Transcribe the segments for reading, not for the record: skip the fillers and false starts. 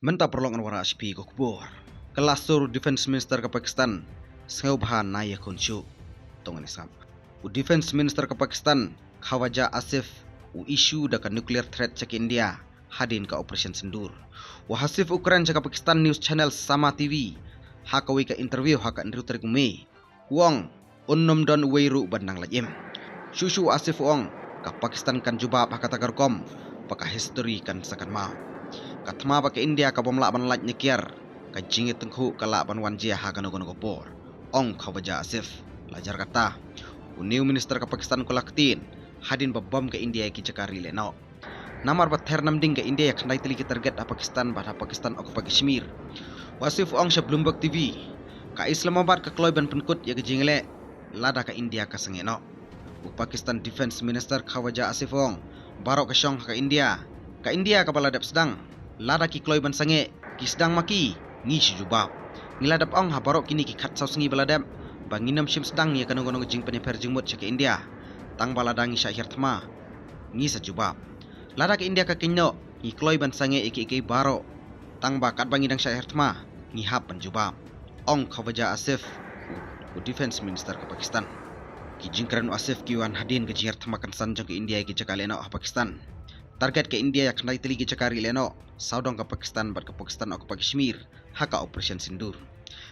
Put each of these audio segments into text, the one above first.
Menta perlongan wara HP ko kubur. Kelas sur Defense Minister ke Pakistan sengau bahan naya konsyu. Tongan isam. Defense Minister ke Pakistan Khawaja Asif isu dekat nuclear threat cek India hadin ke Operation Sindur. Hasif Ukraine cek Pakistan News Channel sama TV hakawi ke interview haka niru terikume. Wong unnum don weiru bandang lajim. Shushu Asif Wong ke Pakistan kan jubab haka tagarkom paka history kan sakan mau. Katma ke India ka bomla ban laj nyekiar ka jingit tengku kala ban wanjia haka nogon gopor. Ong Khawaja Asif lajar kata New Minister ke Pakistan kolaktin hadin babam ke India ki cakari leno. Namar bather namding ke India khandai tili ki target a Pakistan pada Pakistan okupa Kashmir. Wasif ong sha Bloomberg TV ka Islamabad ka kloy ban penkut ya ke jingle lada ka India ka sengeno. Pakistan Defense Minister Khawaja Asif ong barok ke syong ka India ka baladap sedang lada ki kloy ban sange ki sedang maki ngi jubab. Niladap ong ha barok kini ki khat saw sengi baladap banginam shim sedang ya kanong jing penyeper jingmut ke India tang baladang isya hirtma ngi sajubab lada ke India ka kinyo ngi kloy ban sange iki baro tang bakat bangidang sya hirtma ngi hap penjubab. Ong Khawaja Asif Defense Minister ke Pakistan ki jingkran Asif kiwan hadin ke hirtma kan sanjang ke India ki cakaleno Pakistan target ke India ya khandai tili ki cakari leno saudong ke Pakistan bat ke Pakistan okupa Kashmir haka Operation Sindur.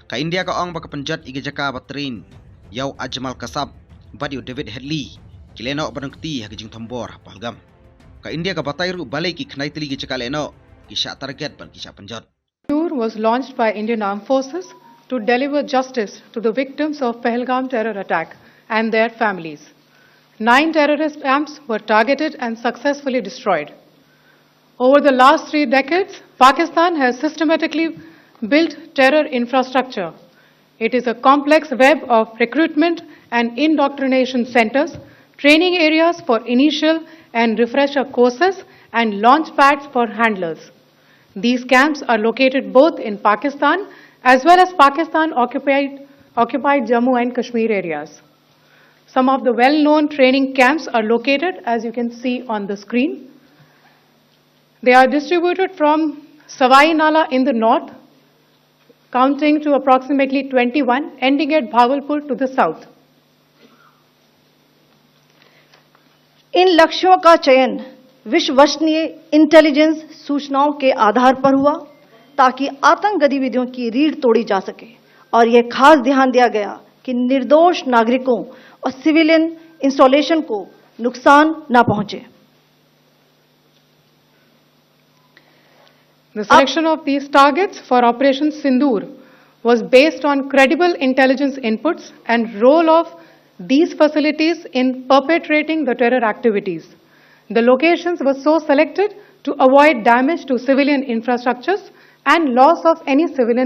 Ka India ka ong baka penjat igi jaka batrin yaw Ajmal Kasab badiu David Headley kileno banangti hagi jing tambor pahalgam. Ka India ka batairu balai ki khnai tili gi caka leno ki sya target ban ki sya penjat. Tour was launched by Indian Armed Forces to deliver justice to the victims of Pahalgam terror attack and their families. 9 terrorist camps were targeted and successfully destroyed. Over the last 3 decades, Pakistan has systematically built terror infrastructure. It is a complex web of recruitment and indoctrination centers, training areas for initial and refresher courses, and launch pads for handlers. These camps are located both in Pakistan as well as Pakistan-occupied Jammu and Kashmir areas. Some of the well-known training camps are located, as you can see on the screen. They are distributed from Savai Nala in the north, counting to approximately 21, ending at Bhavalpur to the south. इन लक्ष्यों का चयन विश्वसनीय इंटेलिजेंस सूचनाओं के आधार पर हुआ ताकि आतंक गतिविधियों की रीढ़ तोड़ी जा सके और यह खास ध्यान दिया गया कि निर्दोष नागरिकों और सिविलियन इंस्टॉलेशन को नुकसान न पहुंचे. The selection of these targets for Operation Sindur was based on credible intelligence inputs and role of these facilities in perpetrating the terror activities. The locations were so selected to avoid damage to civilian infrastructures and loss of any civilian